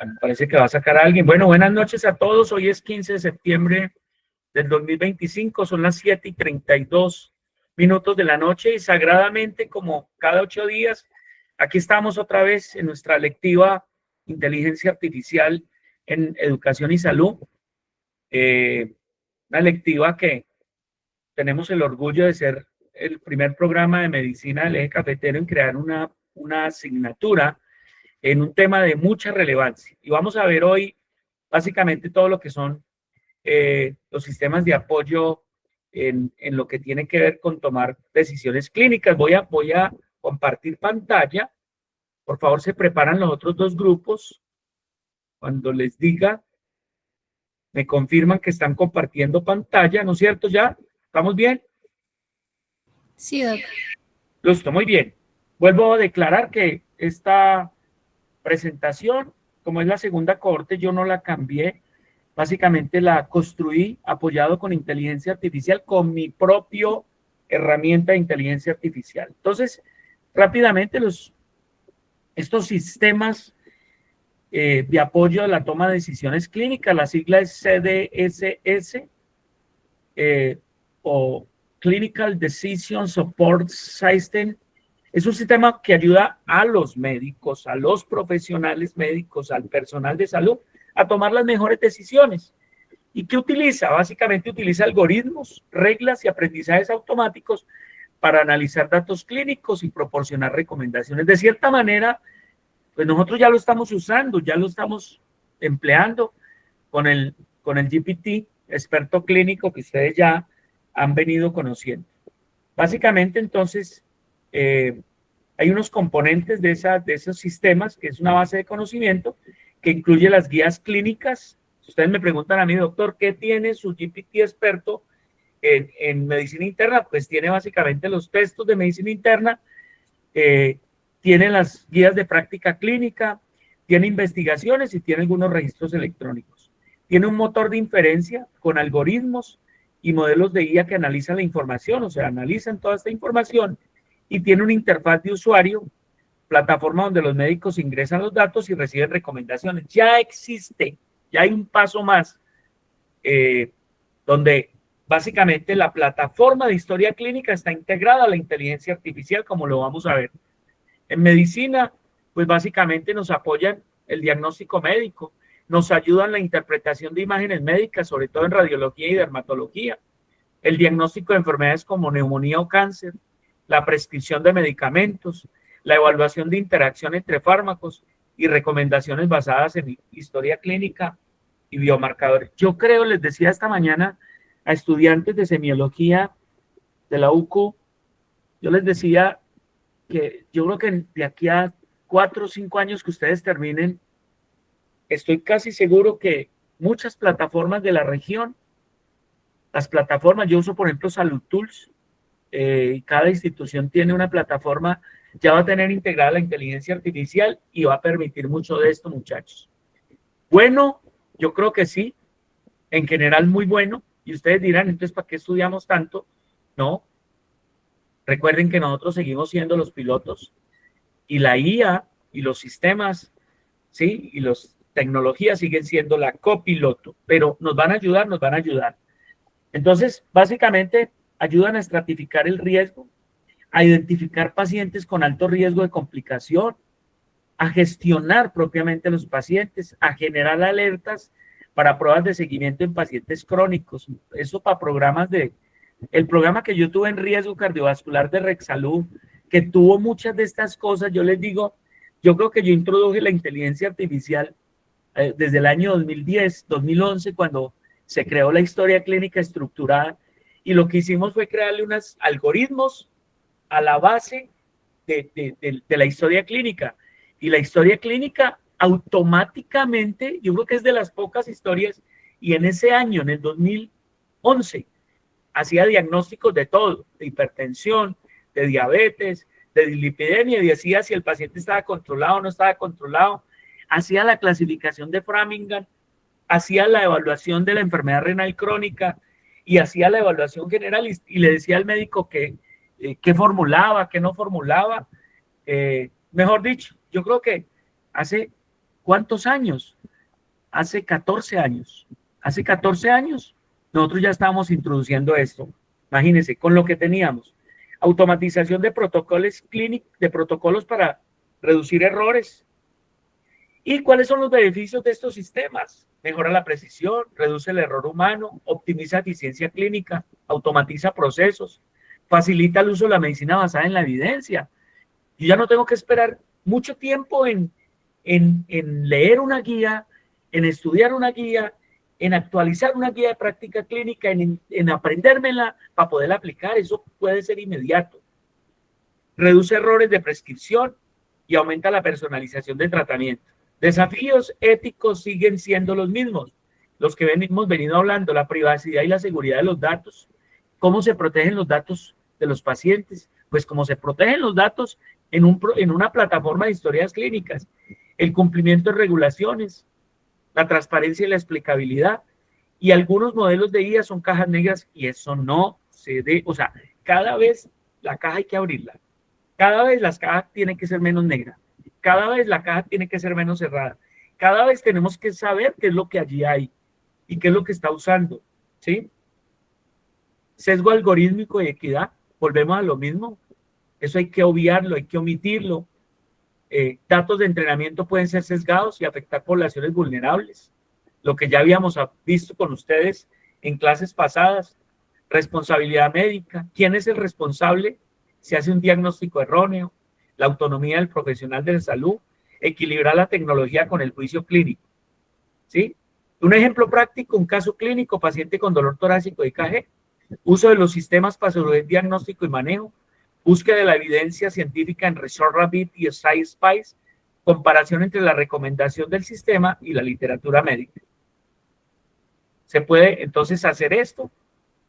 Bueno, parece que va a sacar a alguien. Bueno, buenas noches a todos. Hoy es 15 de septiembre del 2025. Son las 7:32 de la noche y sagradamente, como cada 8 días, aquí estamos otra vez en nuestra lectiva Inteligencia Artificial en Educación y Salud. Una lectiva que tenemos el orgullo de ser el primer programa de medicina del eje cafetero en crear una asignatura en un tema de mucha relevancia. Y vamos a ver hoy básicamente todo lo que son los sistemas de apoyo en lo que tiene que ver con tomar decisiones clínicas. Voy a compartir pantalla. Por favor, se preparan los otros dos grupos. Cuando les diga, me confirman que están compartiendo pantalla, ¿no es cierto? ¿Ya? ¿Estamos bien? Sí, Doc. Listo, muy bien. Vuelvo a declarar que esta presentación, como es la segunda cohorte, yo no la cambié. Básicamente la construí apoyado con inteligencia artificial, con mi propio herramienta de inteligencia artificial. Entonces, rápidamente, estos sistemas de apoyo a la toma de decisiones clínicas, la sigla es CDSS, o Clinical Decision Support System. Es un sistema que ayuda a los médicos, a los profesionales médicos, al personal de salud a tomar las mejores decisiones. ¿Y qué utiliza? Básicamente utiliza algoritmos, reglas y aprendizajes automáticos para analizar datos clínicos y proporcionar recomendaciones. De cierta manera, pues nosotros ya lo estamos usando, ya lo estamos empleando con el GPT, experto clínico que ustedes ya han venido conociendo. Básicamente, entonces, hay unos componentes de esos sistemas, que es una base de conocimiento, que incluye las guías clínicas. Si ustedes me preguntan a mí, doctor, ¿qué tiene su GPT experto en medicina interna? Pues tiene básicamente los textos de medicina interna, tiene las guías de práctica clínica, tiene investigaciones y tiene algunos registros electrónicos. Tiene un motor de inferencia con algoritmos y modelos de IA que analizan la información, o sea, analizan toda esta información, y tiene una interfaz de usuario, plataforma donde los médicos ingresan los datos y reciben recomendaciones. Ya existe, ya hay un paso más, donde básicamente la plataforma de historia clínica está integrada a la inteligencia artificial, como lo vamos a ver. En medicina, pues básicamente nos apoyan el diagnóstico médico, nos ayudan la interpretación de imágenes médicas, sobre todo en radiología y dermatología, el diagnóstico de enfermedades como neumonía o cáncer, la prescripción de medicamentos, la evaluación de interacción entre fármacos y recomendaciones basadas en historia clínica y biomarcadores. Yo creo, les decía esta mañana a estudiantes de semiología de la UCU, yo les decía que yo creo que de aquí a 4 o 5 años que ustedes terminen, estoy casi seguro que muchas plataformas de la región, las plataformas, yo uso por ejemplo Salud Tools, cada institución tiene una plataforma, ya va a tener integrada la inteligencia artificial y va a permitir mucho de esto, muchachos. Bueno, yo creo que sí, en general muy bueno, y ustedes dirán, entonces, ¿para qué estudiamos tanto? No, recuerden que nosotros seguimos siendo los pilotos y la IA y los sistemas, ¿sí? Y las tecnologías siguen siendo la copiloto, pero nos van a ayudar, nos van a ayudar. Entonces, básicamente, ayudan a estratificar el riesgo, a identificar pacientes con alto riesgo de complicación, a gestionar propiamente los pacientes, a generar alertas para pruebas de seguimiento en pacientes crónicos. Eso para programas el programa que yo tuve en riesgo cardiovascular de Rexsalud, que tuvo muchas de estas cosas, yo les digo, yo creo que yo introduje la inteligencia artificial desde el año 2010, 2011, cuando se creó la historia clínica estructurada, y lo que hicimos fue crearle unos algoritmos a la base de la historia clínica, y la historia clínica automáticamente, yo creo que es de las pocas historias, y en ese año, en el 2011, hacía diagnósticos de todo, de hipertensión, de diabetes, de dislipidemia, y decía si el paciente estaba controlado o no estaba controlado, hacía la clasificación de Framingham, hacía la evaluación de la enfermedad renal crónica y hacía la evaluación general, y le decía al médico que formulaba, que no formulaba. Mejor dicho, yo creo que hace ¿Cuántos años? Hace 14 años. Hace 14 años nosotros ya estábamos introduciendo esto. Imagínense, con lo que teníamos. Automatización de protocolos clínicos, de protocolos para reducir errores. ¿Y cuáles son los beneficios de estos sistemas? Mejora la precisión, reduce el error humano, optimiza eficiencia clínica, automatiza procesos, facilita el uso de la medicina basada en la evidencia. Yo ya no tengo que esperar mucho tiempo en leer una guía, en estudiar una guía, en actualizar una guía de práctica clínica, en aprendérmela para poderla aplicar. Eso puede ser inmediato. Reduce errores de prescripción y aumenta la personalización del tratamiento. Desafíos éticos siguen siendo los mismos, los que hemos venido hablando, la privacidad y la seguridad de los datos. ¿Cómo se protegen los datos de los pacientes? Pues como se protegen los datos en una plataforma de historias clínicas, el cumplimiento de regulaciones, la transparencia y la explicabilidad. Y algunos modelos de guía son cajas negras y eso no se debe, o sea, cada vez la caja hay que abrirla. Cada vez las cajas tienen que ser menos negras. Cada vez la caja tiene que ser menos cerrada. Cada vez tenemos que saber qué es lo que allí hay y qué es lo que está usando, ¿sí? Sesgo algorítmico y equidad, volvemos a lo mismo. Eso hay que obviarlo, hay que omitirlo. Datos de entrenamiento pueden ser sesgados y afectar poblaciones vulnerables. Lo que ya habíamos visto con ustedes en clases pasadas. Responsabilidad médica. ¿Quién es el responsable si hace un diagnóstico erróneo? La autonomía del profesional de la salud. Equilibrar la tecnología con el juicio clínico. ¿Sí? Un ejemplo práctico, un caso clínico, paciente con dolor torácico de IKG. Uso de los sistemas para su diagnóstico y manejo. Búsqueda de la evidencia científica en ResearchRabbit y SciSpice, comparación entre la recomendación del sistema y la literatura médica. Se puede entonces hacer esto,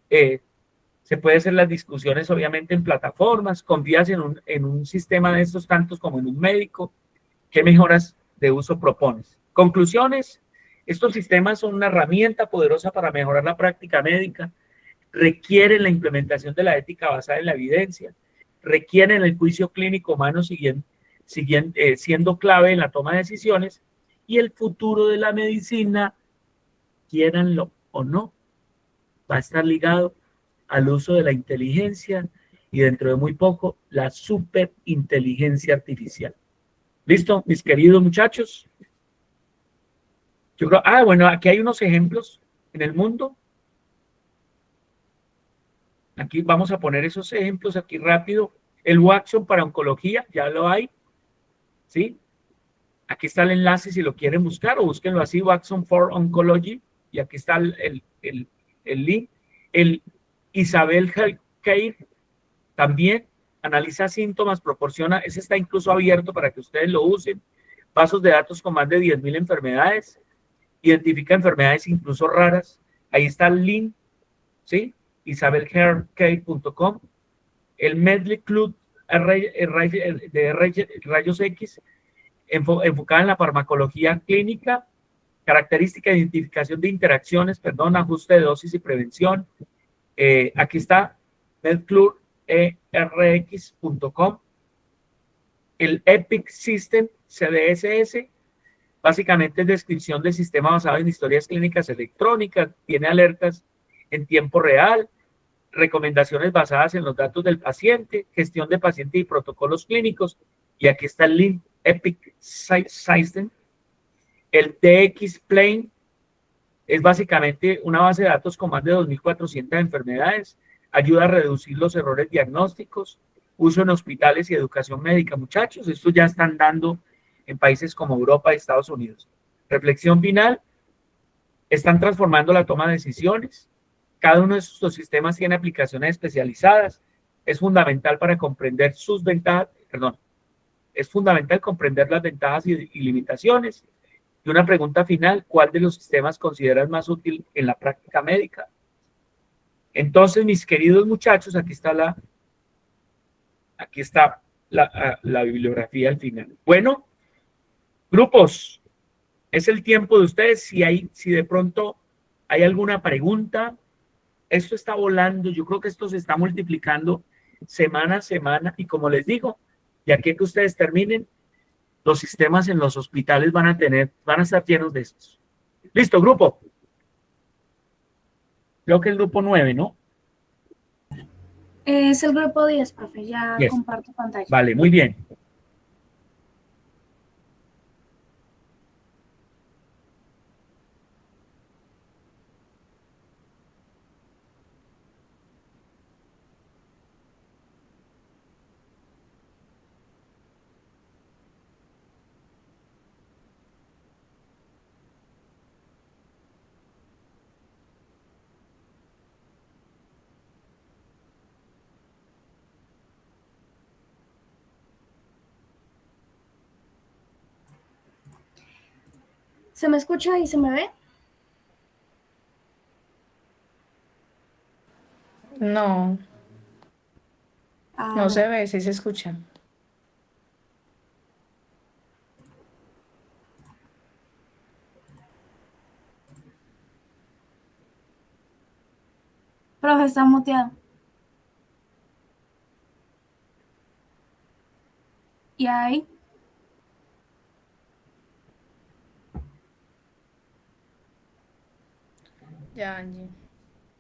se puede hacer las discusiones obviamente en plataformas, confías en un sistema de estos tantos como en un médico, ¿qué mejoras de uso propones? Conclusiones, estos sistemas son una herramienta poderosa para mejorar la práctica médica, requieren la implementación de la ética basada en la evidencia, requieren el juicio clínico humano siendo clave en la toma de decisiones y el futuro de la medicina, quieranlo o no, va a estar ligado al uso de la inteligencia y dentro de muy poco la superinteligencia artificial. ¿Listo, mis queridos muchachos? Yo creo, bueno, aquí hay unos ejemplos en el mundo. Aquí vamos a poner esos ejemplos aquí rápido. El Watson para oncología, ya lo hay. ¿Sí? Aquí está el enlace si lo quieren buscar o búsquenlo así, Watson for Oncology. Y aquí está el link. El Isabel Healthcare también analiza síntomas, proporciona, ese está incluso abierto para que ustedes lo usen. Bases de datos con más de 10,000 enfermedades. Identifica enfermedades incluso raras. Ahí está el link, ¿sí? isabelhealthcare.com, el Medley Club de rayos X, enfocada en la farmacología clínica, característica de identificación de interacciones, ajuste de dosis y prevención. Aquí está medclub.rx.com, el Epic System CDSS, básicamente es descripción del sistema basado en historias clínicas electrónicas, tiene alertas en tiempo real, recomendaciones basadas en los datos del paciente, gestión de paciente y protocolos clínicos, y aquí está el link Epic System. El DX Plane es básicamente una base de datos con más de 2,400 enfermedades, ayuda a reducir los errores diagnósticos, uso en hospitales y educación médica. Muchachos, esto ya están dando en países como Europa y Estados Unidos. Reflexión final, están transformando la toma de decisiones. Cada uno de estos sistemas tiene aplicaciones especializadas. Es fundamental para comprender sus ventajas, es fundamental comprender las ventajas y limitaciones. Y una pregunta final, ¿cuál de los sistemas consideras más útil en la práctica médica? Entonces, mis queridos muchachos, aquí está la bibliografía al final. Bueno, grupos, es el tiempo de ustedes. Si de pronto hay alguna pregunta, esto está volando, yo creo que esto se está multiplicando semana a semana y como les digo, de aquí a que ustedes terminen, los sistemas en los hospitales van a estar llenos de estos. Listo, grupo. Creo que el grupo 9, ¿no? Es el grupo 10, profe. Ya Yes. comparto pantalla. Vale, muy bien. ¿Se me escucha y se me ve? No, Ah, no se bueno. ve, sí se escucha. Profe, está muteado. ¿Y ahí? Ya, Angie.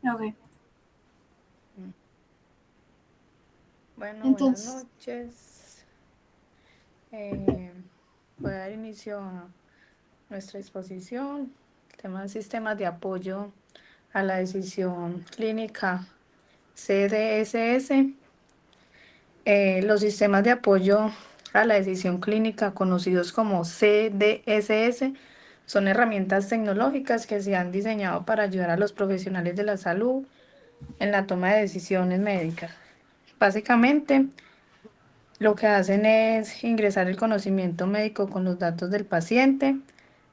Ok. Bueno, buenas Entonces, noches. Voy a dar inicio a nuestra exposición. El tema de sistemas de apoyo a la decisión clínica CDSS. Los sistemas de apoyo a la decisión clínica, conocidos como CDSS, son herramientas tecnológicas que se han diseñado para ayudar a los profesionales de la salud en la toma de decisiones médicas. Básicamente, lo que hacen es ingresar el conocimiento médico con los datos del paciente,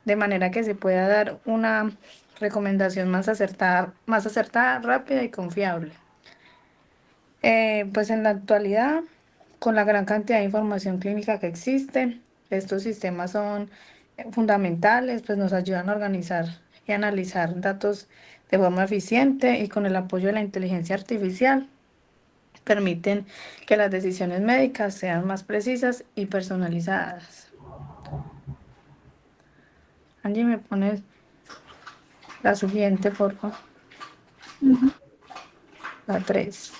de manera que se pueda dar una recomendación más acertada, rápida y confiable. Pues en la actualidad, con la gran cantidad de información clínica que existe, estos sistemas son fundamentales, pues nos ayudan a organizar y analizar datos de forma eficiente y con el apoyo de la inteligencia artificial permiten que las decisiones médicas sean más precisas y personalizadas. Angie, ¿me pones la siguiente, por favor? La 3.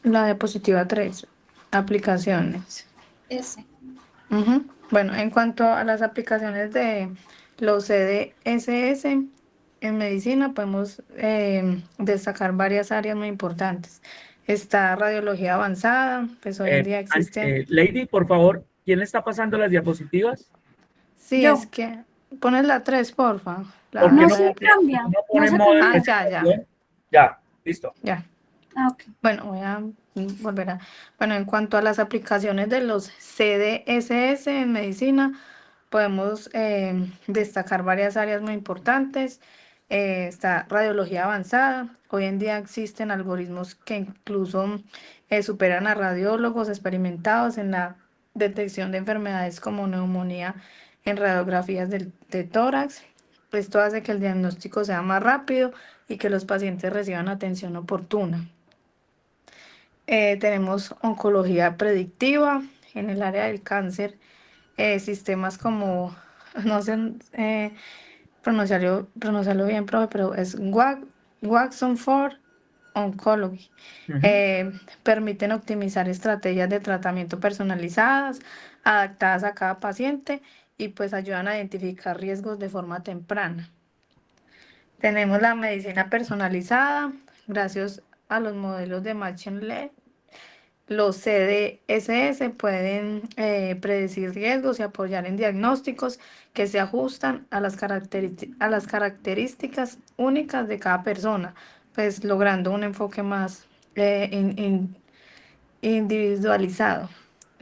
La diapositiva 3. Aplicaciones. ese. Bueno, en cuanto a las aplicaciones de los CDSS en medicina, podemos destacar varias áreas muy importantes. Está radiología avanzada, pues hoy en día existen. Lady, por favor, ¿quién le está pasando las diapositivas? Sí, es Yo. que pones la 3, porfa. ¿Por qué No no, se cambia. no No pone se modo de cambia. Ya. presentación? Ya, listo. Ya. Ah, ok. Bueno, voy a volver a. Bueno, en cuanto a las aplicaciones de los CDSS en medicina, podemos destacar varias áreas muy importantes. Está radiología avanzada. Hoy en día existen algoritmos que incluso superan a radiólogos experimentados en la detección de enfermedades como neumonía en radiografías de tórax. Esto hace que el diagnóstico sea más rápido y que los pacientes reciban atención oportuna. Tenemos oncología predictiva en el área del cáncer, sistemas como, no sé pronunciarlo bien, profe, pero es Watson for Oncology. Permiten optimizar estrategias de tratamiento personalizadas, adaptadas a cada paciente y pues ayudan a identificar riesgos de forma temprana. Tenemos la medicina personalizada, gracias a los modelos de Machine Learning. Los CDSS pueden predecir riesgos y apoyar en diagnósticos que se ajustan a las características únicas de cada persona, pues logrando un enfoque más individualizado.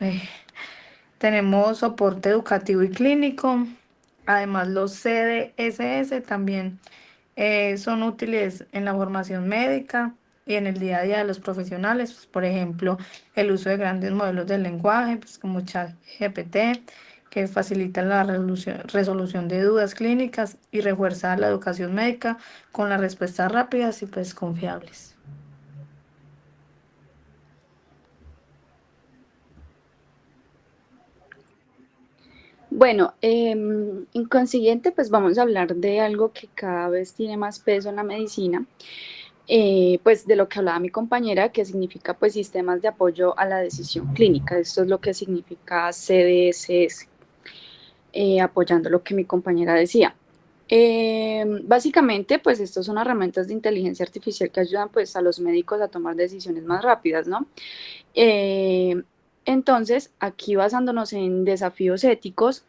Eh, Tenemos soporte educativo y clínico. Además, los CDSS también son útiles en la formación médica y en el día a día de los profesionales, pues, por ejemplo, el uso de grandes modelos del lenguaje, pues, como ChatGPT, que facilita la resolución de dudas clínicas y refuerza la educación médica con las respuestas rápidas y pues confiables. Bueno, en consiguiente, pues vamos a hablar de algo que cada vez tiene más peso en la medicina, pues de lo que hablaba mi compañera, que significa pues sistemas de apoyo a la decisión clínica. Esto es lo que significa CDSS, apoyando lo que mi compañera decía. Básicamente, pues estos son herramientas de inteligencia artificial que ayudan pues a los médicos a tomar decisiones más rápidas, ¿no? Entonces, aquí basándonos en desafíos éticos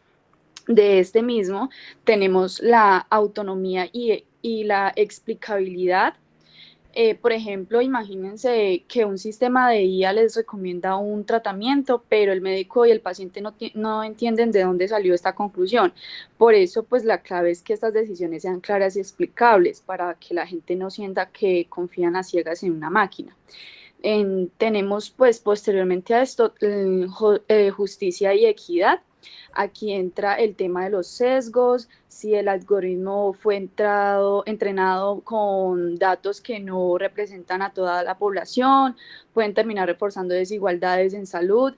de este mismo, tenemos la autonomía y la explicabilidad. Por ejemplo, imagínense que un sistema de IA les recomienda un tratamiento, pero el médico y el paciente no entienden de dónde salió esta conclusión. Por eso, pues la clave es que estas decisiones sean claras y explicables para que la gente no sienta que confían a ciegas en una máquina. Tenemos pues posteriormente a esto justicia y equidad. Aquí entra el tema de los sesgos, si el algoritmo fue entrenado con datos que no representan a toda la población, pueden terminar reforzando desigualdades en salud,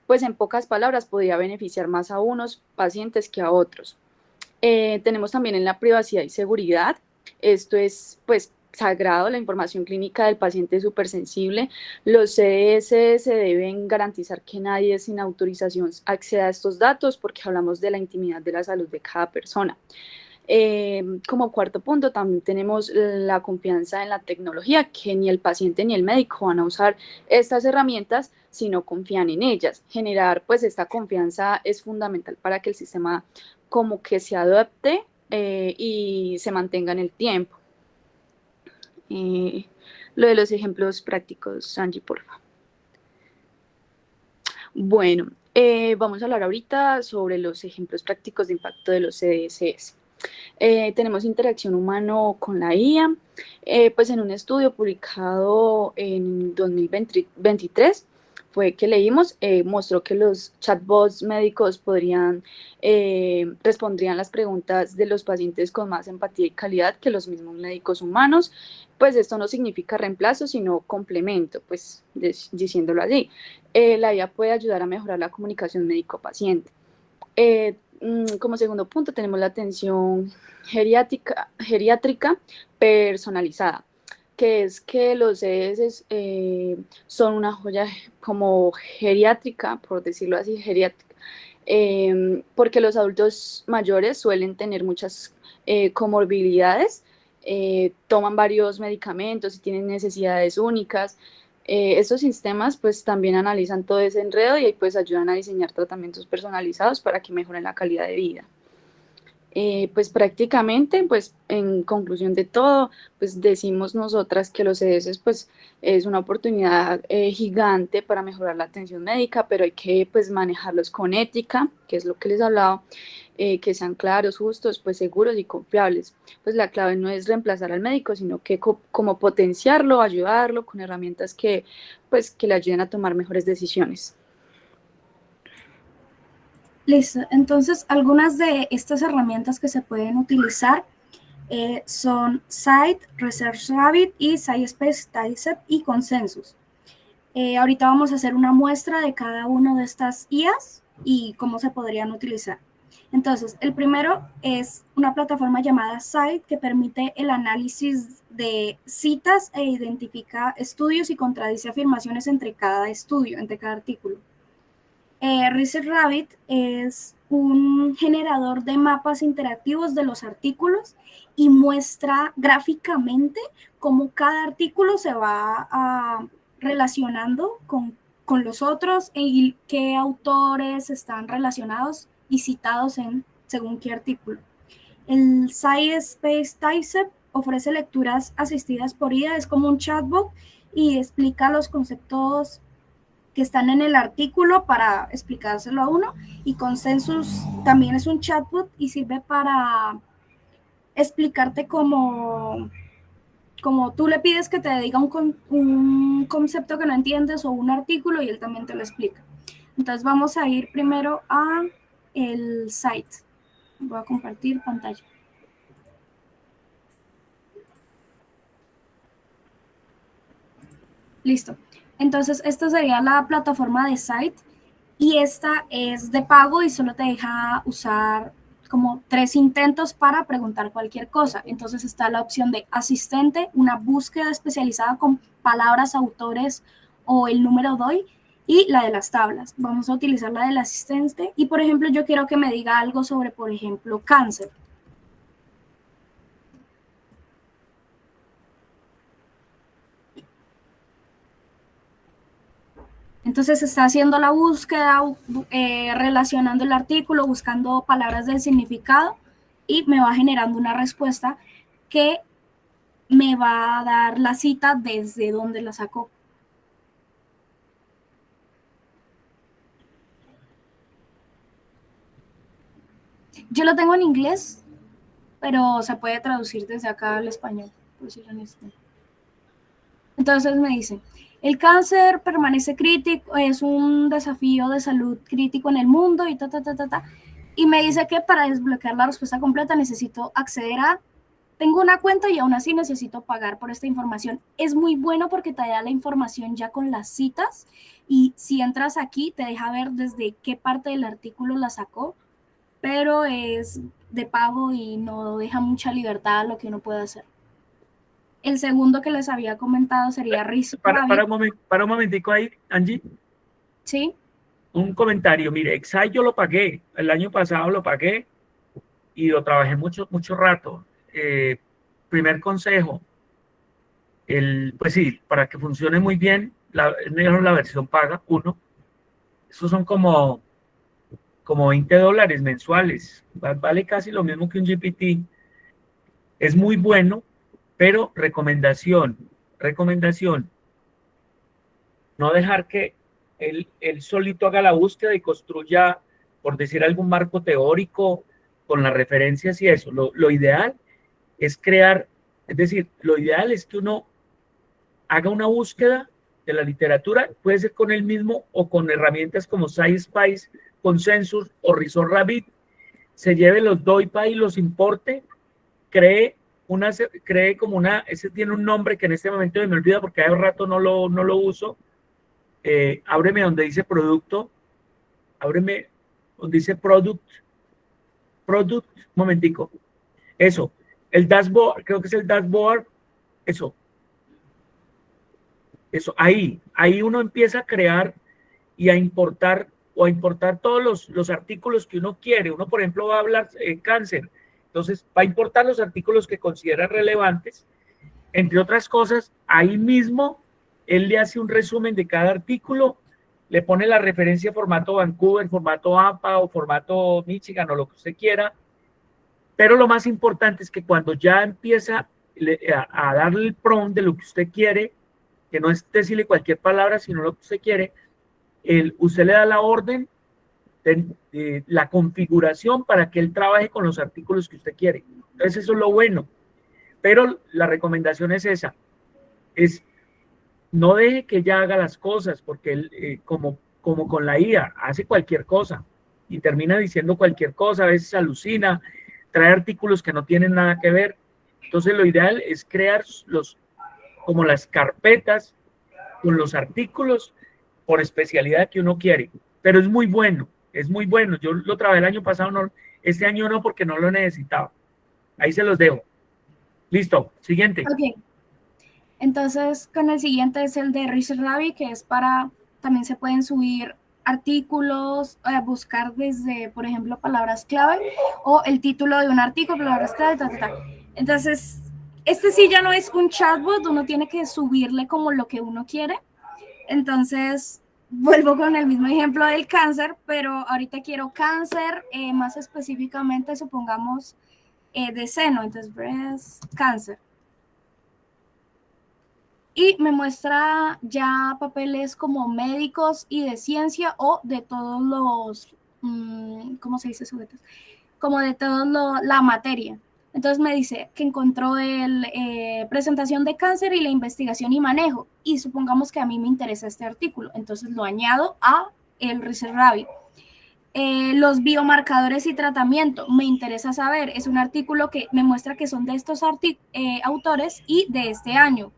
pues en pocas palabras podría beneficiar más a unos pacientes que a otros. Tenemos también en la privacidad y seguridad, esto es pues sagrado, la información clínica del paciente es súper sensible. Los CDS se deben garantizar que nadie sin autorización acceda a estos datos porque hablamos de la intimidad de la salud de cada persona. Como cuarto punto, también tenemos la confianza en la tecnología, que ni el paciente ni el médico van a usar estas herramientas si no confían en ellas. Generar pues esta confianza es fundamental para que el sistema como que se adapte y se mantenga en el tiempo. Lo de los ejemplos prácticos, Angie, por favor. Bueno, vamos a hablar ahorita sobre los ejemplos prácticos de impacto de los CDSS. Tenemos interacción humano con la IA, pues en un estudio publicado en 2023 fue que leímos, mostró que los chatbots médicos respondrían las preguntas de los pacientes con más empatía y calidad que los mismos médicos humanos. Pues esto no significa reemplazo, sino complemento, pues diciéndolo así. La IA puede ayudar a mejorar la comunicación médico-paciente. Como segundo punto tenemos la atención geriátrica personalizada, que es que los ES son una joya como geriátrica, por decirlo así, geriátrica, porque los adultos mayores suelen tener muchas comorbilidades, toman varios medicamentos y tienen necesidades únicas. Estos sistemas pues también analizan todo ese enredo y pues ayudan a diseñar tratamientos personalizados para que mejoren la calidad de vida. Pues prácticamente, pues en conclusión de todo, pues decimos nosotras que los ES pues es una oportunidad gigante para mejorar la atención médica, pero hay que pues manejarlos con ética, que es lo que les hablaba, que sean claros, justos, pues seguros y confiables. Pues la clave no es reemplazar al médico, sino que como potenciarlo, ayudarlo con herramientas que pues que le ayuden a tomar mejores decisiones. Listo, entonces algunas de estas herramientas que se pueden utilizar son Scite, ResearchRabbit y SciSpace TypeSet y Consensus. Ahorita vamos a hacer una muestra de cada una de estas IAs y cómo se podrían utilizar. Entonces, el primero es una plataforma llamada Scite que permite el análisis de citas e identifica estudios y contradice afirmaciones entre cada estudio, entre cada artículo. ResearchRabbit es un generador de mapas interactivos de los artículos y muestra gráficamente cómo cada artículo se va relacionando con los otros y qué autores están relacionados y citados según qué artículo. El SciSpace TypeSet ofrece lecturas asistidas por IA, es como un chatbot y explica los conceptos que están en el artículo para explicárselo a uno, y Consensus también es un chatbot y sirve para explicarte como como tú le pides que te diga un concepto que no entiendes o un artículo y él también te lo explica. Entonces vamos a ir primero a el site. Voy a compartir pantalla. Listo. Entonces esta sería la plataforma de site y esta es de pago y solo te deja usar como 3 intentos para preguntar cualquier cosa. Entonces está la opción de asistente, una búsqueda especializada con palabras, autores o el número DOI, y la de las tablas. Vamos a utilizar la del asistente y, por ejemplo, yo quiero que me diga algo sobre, por ejemplo, cáncer. Entonces está haciendo la búsqueda, relacionando el artículo, buscando palabras del significado y me va generando una respuesta que me va a dar la cita desde donde la sacó. Yo lo tengo en inglés, pero se puede traducir desde acá al español, por si lo necesitan. Entonces me dice, el cáncer permanece crítico, es un desafío de salud crítico en el mundo y Y me dice que para desbloquear la respuesta completa necesito acceder a, tengo una cuenta y aún así necesito pagar por esta información. Es muy bueno porque te da la información ya con las citas y si entras aquí te deja ver desde qué parte del artículo la sacó, pero es de pago y no deja mucha libertad a lo que uno puede hacer. El segundo que les había comentado sería Research Rabbit. Para un momentico ahí, Angie. Sí. Un comentario. Mire, Excite yo lo pagué. El año pasado lo pagué y lo trabajé mucho rato. Primer consejo. Pues sí, para que funcione muy bien, es mejor la versión paga, uno. Esos son como $20 mensuales. Vale casi lo mismo que un GPT. Es muy bueno, pero recomendación, no dejar que él solito haga la búsqueda y construya, por decir algún marco teórico con las referencias y eso. Lo ideal es crear, es decir, lo ideal es que uno haga una búsqueda de la literatura, puede ser con él mismo o con herramientas como SciSpice, Consensus o Research Rabbit, se lleve los DOIPA y los importe, cree como una, ese tiene un nombre que en este momento me olvida porque hace rato no lo uso. Ábreme donde dice producto, ábreme donde dice product, un momentico, eso, el dashboard, creo que es el dashboard, eso, ahí uno empieza a crear y a importar todos los artículos que uno quiere. Uno, por ejemplo, va a hablar cáncer, entonces va a importar los artículos que considera relevantes, entre otras cosas, ahí mismo él le hace un resumen de cada artículo, le pone la referencia formato Vancouver, formato APA o formato Michigan o lo que usted quiera, pero lo más importante es que cuando ya empieza a darle el prompt de lo que usted quiere, que no es decirle cualquier palabra, sino lo que usted quiere, usted le da la orden, la configuración para que él trabaje con los artículos que usted quiere. Entonces eso es lo bueno. Pero la recomendación es esa, es no deje que ella haga las cosas, porque él, como con la IA, hace cualquier cosa y termina diciendo cualquier cosa, a veces alucina, trae artículos que no tienen nada que ver. Entonces lo ideal es crear como las carpetas con los artículos por especialidad que uno quiere, pero es muy bueno, yo lo trabajé el año pasado, no, este año no porque no lo necesitaba. Ahí se los dejo. Listo, siguiente. Ok, entonces con el siguiente es el de Research Rabbit, que es para, también se pueden subir artículos, buscar desde, por ejemplo, palabras clave o el título de un artículo, palabras clave, Entonces, este sí ya no es un chatbot, uno tiene que subirle como lo que uno quiere. Entonces, vuelvo con el mismo ejemplo del cáncer, pero ahorita quiero cáncer, más específicamente, supongamos, de seno, entonces breast cancer. Y me muestra ya papeles como médicos y de ciencia o de todos los, ¿cómo se dice sujetos? Como de toda la materia. Entonces me dice que encontró presentación de cáncer y la investigación y manejo. Y supongamos que a mí me interesa este artículo. Entonces lo añado a el Research Rabbit. Los biomarcadores y tratamiento, me interesa saber. Es un artículo que me muestra que son de estos autores y de este año.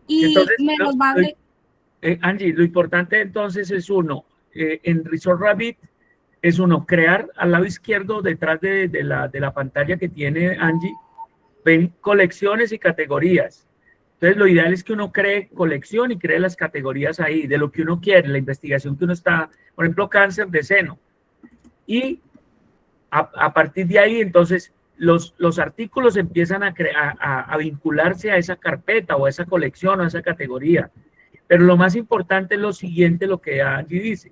Y Entonces, me los va a... Angie, lo importante entonces es uno, en Research Rabbit, es uno, crear al lado izquierdo, detrás de la pantalla que tiene Angie, ven colecciones y categorías. Entonces, lo ideal es que uno cree colección y cree las categorías ahí, de lo que uno quiere, la investigación que uno está, por ejemplo, cáncer de seno. Y a partir de ahí, entonces, los artículos empiezan a vincularse a esa carpeta o a esa colección o a esa categoría. Pero lo más importante es lo siguiente, lo que Angie dice,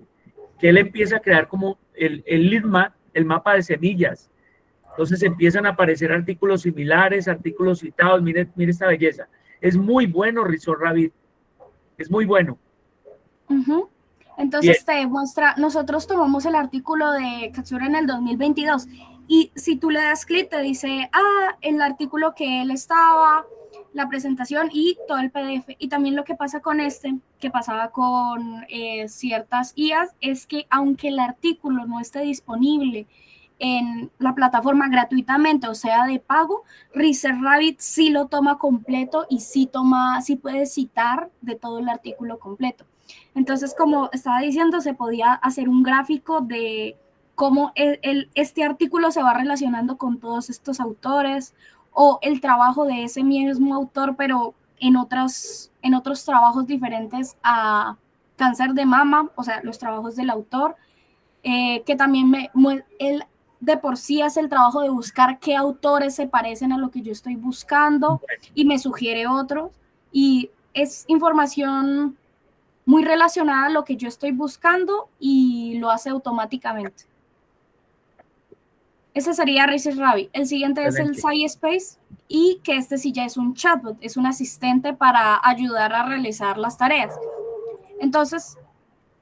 que él empieza a crear como el lead map, el mapa de semillas. Entonces empiezan a aparecer artículos similares, artículos citados. Mire esta belleza. Es muy bueno Research Rabbit. Es muy bueno. Entonces te muestra, nosotros tomamos el artículo de Katsura en el 2022 y si tú le das clic te dice, el artículo que él estaba, la presentación y todo el PDF. Y también lo que pasa con que pasaba con ciertas IAs, es que aunque el artículo no esté disponible en la plataforma gratuitamente, o sea, de pago, Research Rabbit sí lo toma completo y sí puede citar de todo el artículo completo. Entonces, como estaba diciendo, se podía hacer un gráfico de cómo este artículo se va relacionando con todos estos autores, o el trabajo de ese mismo autor, pero en otros trabajos diferentes a cáncer de mama, o sea, los trabajos del autor, que también él de por sí hace el trabajo de buscar qué autores se parecen a lo que yo estoy buscando y me sugiere otros, y es información muy relacionada a lo que yo estoy buscando y lo hace automáticamente. Ese sería Research Rabbit. El siguiente es el SciSpace, y que este sí ya es un chatbot, es un asistente para ayudar a realizar las tareas. Entonces,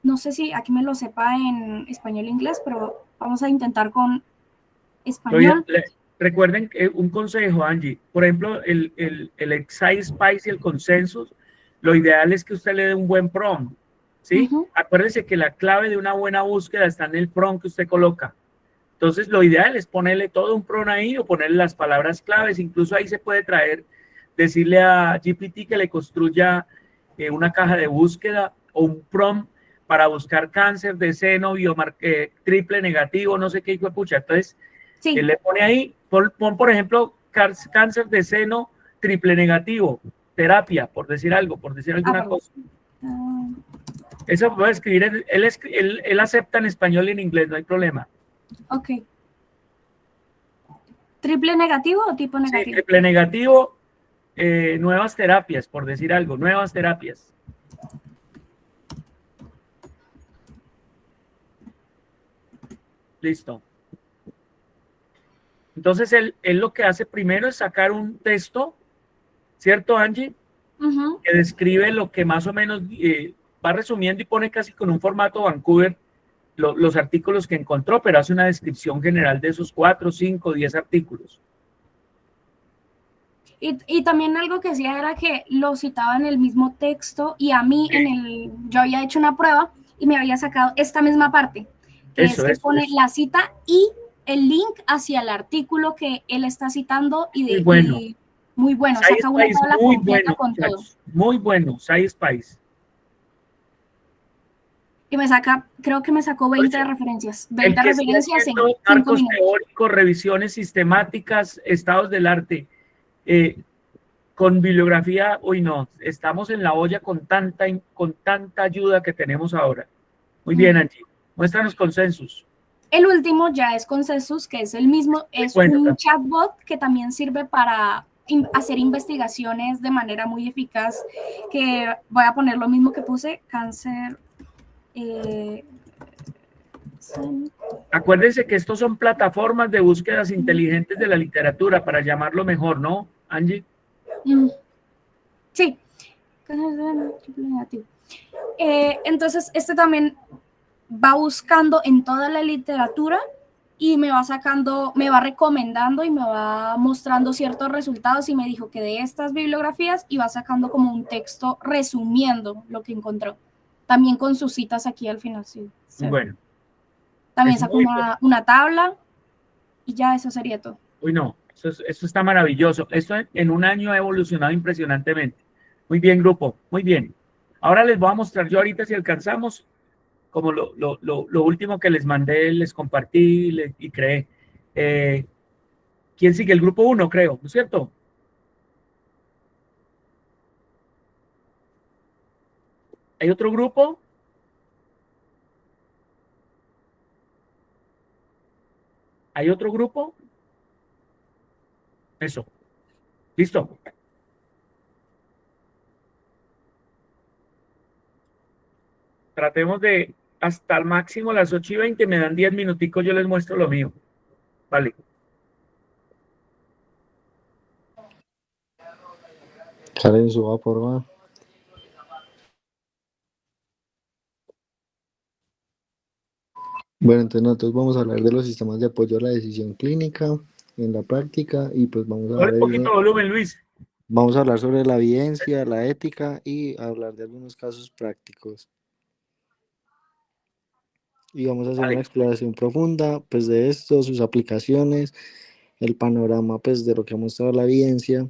no sé si aquí me lo sepa en español e inglés, pero vamos a intentar con español. Recuerden que un consejo, Angie, por ejemplo, el SciSpace y el Consensus, lo ideal es que usted le dé un buen prompt, ¿sí? Acuérdense que la clave de una buena búsqueda está en el prompt que usted coloca. Entonces, lo ideal es ponerle todo un prompt ahí o ponerle las palabras claves. Incluso ahí se puede decirle a GPT que le construya una caja de búsqueda o un prompt para buscar cáncer de seno, triple negativo, no sé qué hijo de pucha. Entonces, él le pone ahí, pon por ejemplo, cáncer de seno, triple negativo, terapia, por decir algo, por decir alguna cosa. Eso puede escribir, él acepta en español y en inglés, no hay problema. Ok. ¿Triple negativo o tipo negativo? Sí, triple negativo, nuevas terapias, por decir algo, nuevas terapias. Listo. Entonces, él lo que hace primero es sacar un texto, ¿cierto, Angie? Que describe lo que más o menos va resumiendo y pone casi con un formato Vancouver los artículos que encontró, pero hace una descripción general de esos 4, 5, 10 artículos. Y también algo que hacía era que lo citaba en el mismo texto, y a mí yo había hecho una prueba y me había sacado esta misma parte, que pone la cita y el link hacia el artículo que él está citando, y muy bueno, saca una tabla completa con todo. Muy bueno, SciSpace. Y creo que me sacó 20 referencias. 20 referencias en 5 marcos minutos. Teóricos, revisiones sistemáticas, estados del arte. Con bibliografía, estamos en la olla con tanta ayuda que tenemos ahora. Muy bien, Angie. Muéstranos Consensus. El último ya es Consensus, que es el mismo, es un chatbot que también sirve para hacer investigaciones de manera muy eficaz, que voy a poner lo mismo que puse, cáncer. Acuérdense que estos son plataformas de búsquedas inteligentes de la literatura, para llamarlo mejor, ¿no, Angie? Sí. Entonces, este también va buscando en toda la literatura y me va sacando, me va recomendando y me va mostrando ciertos resultados y me dijo que de estas bibliografías iba sacando como un texto resumiendo lo que encontró. También con sus citas aquí al final, sí. Bueno. También sacó una tabla y ya eso sería todo. Uy, no, eso está maravilloso. Esto en un año ha evolucionado impresionantemente. Muy bien, grupo, muy bien. Ahora les voy a mostrar yo ahorita si alcanzamos, como lo último que les mandé, les compartí y creé. ¿Quién sigue? El grupo 1, creo, ¿no es cierto? ¿Hay otro grupo? ¿Hay otro grupo? Eso. ¿Listo? Tratemos de hasta el máximo las 8:20, me dan 10 minuticos, yo les muestro lo mío. Vale. Karen, suba por más. Bueno, entonces nosotros vamos a hablar de los sistemas de apoyo a la decisión clínica en la práctica y pues vamos a ver, Un poquito de volumen, Luis. Vamos a hablar sobre la evidencia, la ética y hablar de algunos casos prácticos. Y vamos a hacer una exploración profunda pues de esto, sus aplicaciones, el panorama pues de lo que ha mostrado la evidencia,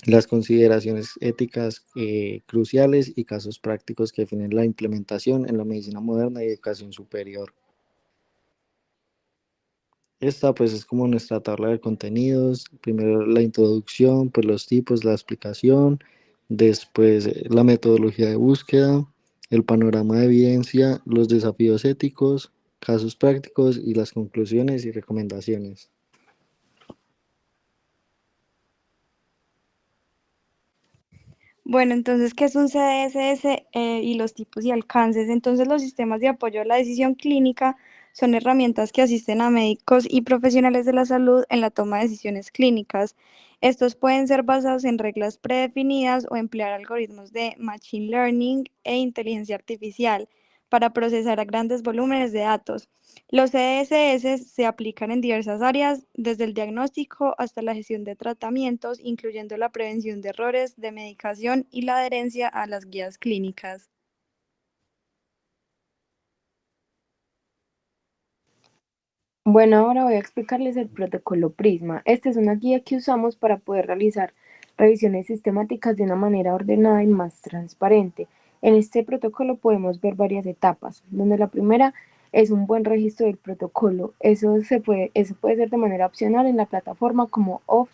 las consideraciones éticas cruciales y casos prácticos que definen la implementación en la medicina moderna y educación superior. Esta pues es como nuestra tabla de contenidos. Primero la introducción, pues los tipos, la explicación, después la metodología de búsqueda, el panorama de evidencia, los desafíos éticos, casos prácticos y las conclusiones y recomendaciones. Bueno, entonces, ¿qué es un CDSS y los tipos y alcances? Entonces, los sistemas de apoyo a la decisión clínica son herramientas que asisten a médicos y profesionales de la salud en la toma de decisiones clínicas. Estos pueden ser basados en reglas predefinidas o emplear algoritmos de machine learning e inteligencia artificial para procesar a grandes volúmenes de datos. Los CDSS se aplican en diversas áreas, desde el diagnóstico hasta la gestión de tratamientos, incluyendo la prevención de errores de medicación y la adherencia a las guías clínicas. Bueno, ahora voy a explicarles el protocolo Prisma. Esta es una guía que usamos para poder realizar revisiones sistemáticas de una manera ordenada y más transparente. En este protocolo podemos ver varias etapas, donde la primera es un buen registro del protocolo. Eso puede ser de manera opcional en la plataforma como OFF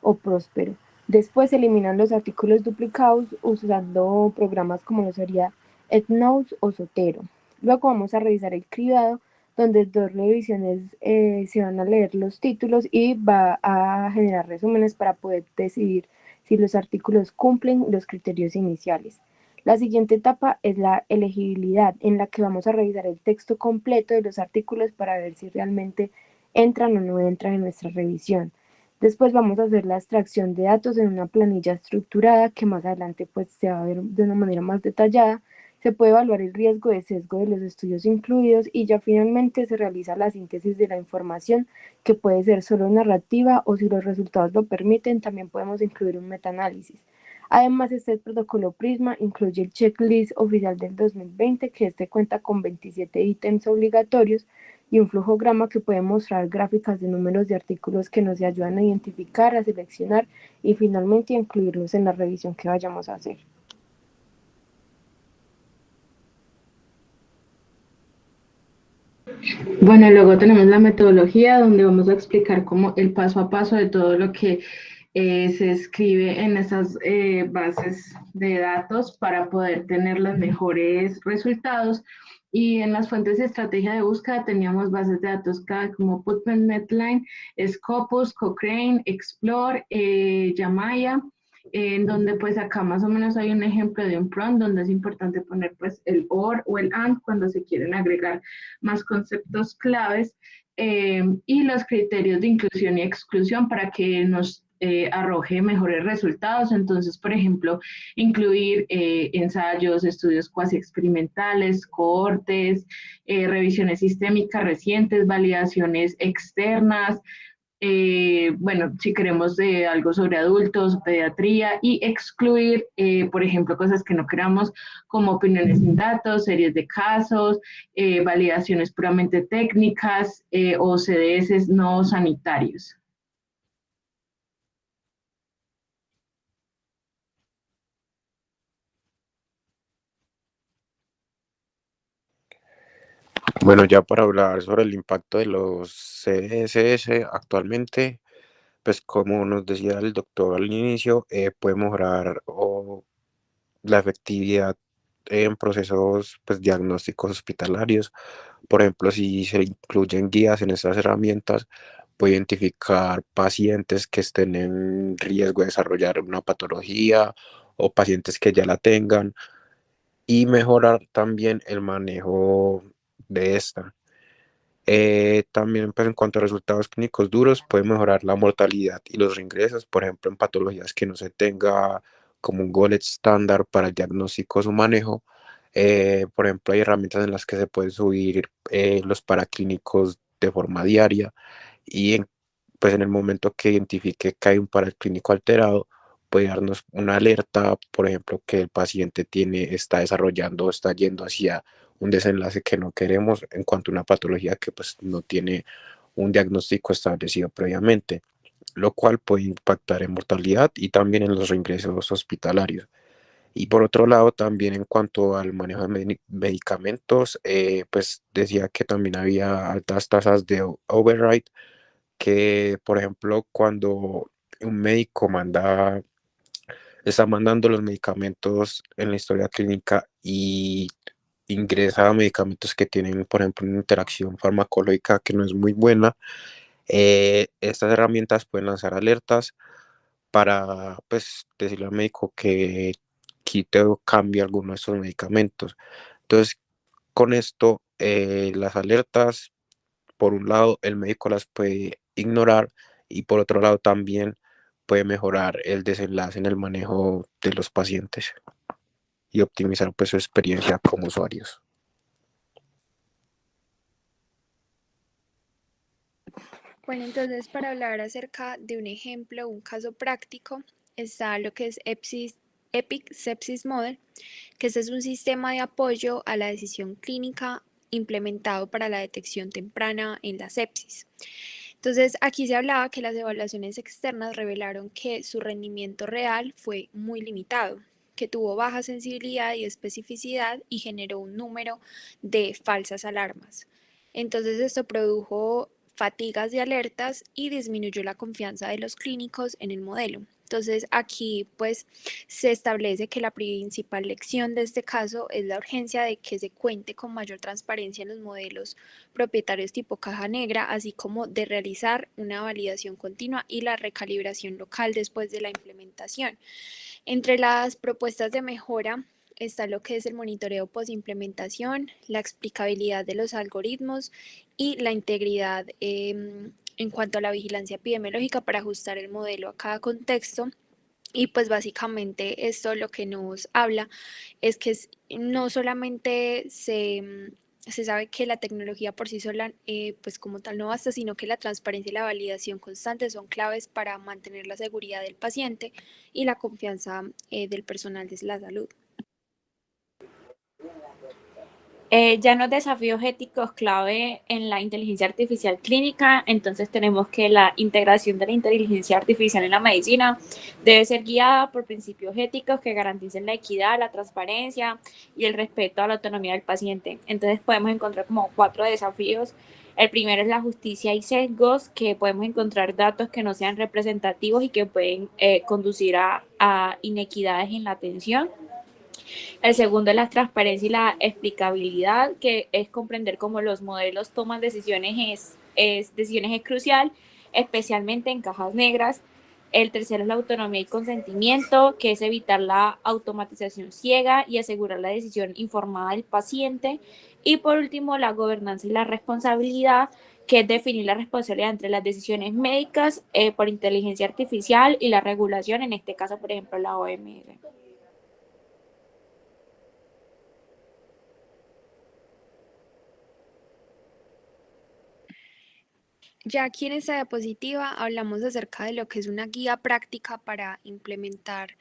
o Próspero. Después se eliminan los artículos duplicados usando programas como lo sería EndNotes o Zotero. Luego vamos a revisar el cribado, donde 2 revisiones se van a leer los títulos y va a generar resúmenes para poder decidir si los artículos cumplen los criterios iniciales. La siguiente etapa es la elegibilidad, en la que vamos a revisar el texto completo de los artículos para ver si realmente entran o no entran en nuestra revisión. Después vamos a hacer la extracción de datos en una planilla estructurada que más adelante pues se va a ver de una manera más detallada. Se puede evaluar el riesgo de sesgo de los estudios incluidos y ya finalmente se realiza la síntesis de la información, que puede ser solo narrativa o, si los resultados lo permiten, también podemos incluir un metaanálisis. Además, este protocolo Prisma incluye el checklist oficial del 2020, que cuenta con 27 ítems obligatorios y un flujograma que puede mostrar gráficas de números de artículos que nos ayudan a identificar, a seleccionar y finalmente a incluirlos en la revisión que vayamos a hacer. Bueno, luego tenemos la metodología, donde vamos a explicar como el paso a paso de todo lo que se escribe en esas bases de datos para poder tener los mejores resultados. Y en las fuentes de estrategia de búsqueda teníamos bases de datos como PubMed, Medline, Scopus, Cochrane, Explore, Yamaya, en donde pues acá más o menos hay un ejemplo de un prompt donde es importante poner pues el OR o el AND cuando se quieren agregar más conceptos claves, y los criterios de inclusión y exclusión para que nos arroje mejores resultados. Entonces, por ejemplo, incluir ensayos, estudios cuasi experimentales, cohortes, revisiones sistémicas recientes, validaciones externas, bueno, si queremos algo sobre adultos, pediatría, y excluir, por ejemplo, cosas que no queramos, como opiniones sin datos, series de casos, validaciones puramente técnicas o CDS no sanitarios. Bueno, ya para hablar sobre el impacto de los CSS actualmente, pues como nos decía el doctor al inicio, puede mejorar la efectividad en procesos pues, diagnósticos hospitalarios. Por ejemplo, si se incluyen guías en estas herramientas, puede identificar pacientes que estén en riesgo de desarrollar una patología o pacientes que ya la tengan y mejorar también el manejo de esta. También pues, en cuanto a resultados clínicos duros, puede mejorar la mortalidad y los reingresos, por ejemplo, en patologías que no se tenga como un gold estándar para el diagnóstico o su manejo. Por ejemplo, hay herramientas en las que se pueden subir los paraclínicos de forma diaria y pues en el momento que identifique que hay un paraclínico alterado, puede darnos una alerta, por ejemplo, que el paciente está desarrollando o está yendo hacia un desenlace que no queremos en cuanto a una patología que pues no tiene un diagnóstico establecido previamente, lo cual puede impactar en mortalidad y también en los reingresos hospitalarios. Y por otro lado, también en cuanto al manejo de medicamentos, pues decía que también había altas tasas de override, que por ejemplo cuando un médico está mandando los medicamentos en la historia clínica y ingresa medicamentos que tienen, por ejemplo, una interacción farmacológica que no es muy buena, estas herramientas pueden lanzar alertas para pues, decirle al médico que quite o cambie alguno de estos medicamentos. Entonces, con esto, las alertas, por un lado, el médico las puede ignorar y por otro lado también puede mejorar el desenlace en el manejo de los pacientes y optimizar pues, su experiencia como usuarios. Bueno, entonces para hablar acerca de un ejemplo, un caso práctico, está lo que es Epic Sepsis Model, que este es un sistema de apoyo a la decisión clínica implementado para la detección temprana en la sepsis. Entonces, aquí se hablaba que las evaluaciones externas revelaron que su rendimiento real fue muy limitado, que tuvo baja sensibilidad y especificidad y generó un número de falsas alarmas. Entonces, esto produjo fatigas de alertas y disminuyó la confianza de los clínicos en el modelo. Entonces aquí pues se establece que la principal lección de este caso es la urgencia de que se cuente con mayor transparencia en los modelos propietarios tipo caja negra, así como de realizar una validación continua y la recalibración local después de la implementación. Entre las propuestas de mejora está lo que es el monitoreo post-implementación, la explicabilidad de los algoritmos y la integridad en cuanto a la vigilancia epidemiológica para ajustar el modelo a cada contexto. Y pues básicamente esto lo que nos habla es que no solamente se sabe que la tecnología por sí sola, pues como tal no basta, sino que la transparencia y la validación constante son claves para mantener la seguridad del paciente y la confianza del personal de la salud. Ya en los desafíos éticos clave en la inteligencia artificial clínica, entonces tenemos que la integración de la inteligencia artificial en la medicina debe ser guiada por principios éticos que garanticen la equidad, la transparencia y el respeto a la autonomía del paciente. Entonces podemos encontrar como 4 desafíos. El primero es la justicia y sesgos, que podemos encontrar datos que no sean representativos y que pueden conducir a inequidades en la atención. El segundo es la transparencia y la explicabilidad, que es comprender cómo los modelos toman decisiones, decisiones es crucial, especialmente en cajas negras. El tercero es la autonomía y consentimiento, que es evitar la automatización ciega y asegurar la decisión informada del paciente. Y por último, la gobernanza y la responsabilidad, que es definir la responsabilidad entre las decisiones médicas por inteligencia artificial y la regulación, en este caso, por ejemplo, la OMS. Ya aquí en esta diapositiva hablamos acerca de lo que es una guía práctica para implementar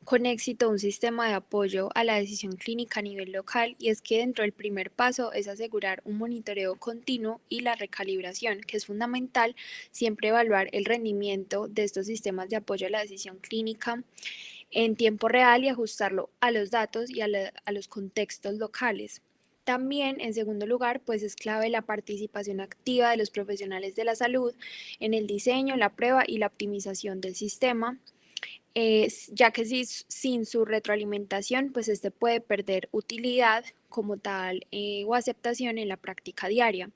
con éxito un sistema de apoyo a la decisión clínica a nivel local, y es que dentro del primer paso es asegurar un monitoreo continuo y la recalibración, que es fundamental siempre evaluar el rendimiento de estos sistemas de apoyo a la decisión clínica en tiempo real y ajustarlo a los datos y a los contextos locales. También, en segundo lugar, pues es clave la participación activa de los profesionales de la salud en el diseño, la prueba y la optimización del sistema, ya que sin su retroalimentación, pues este puede perder utilidad como tal o aceptación en la práctica diaria.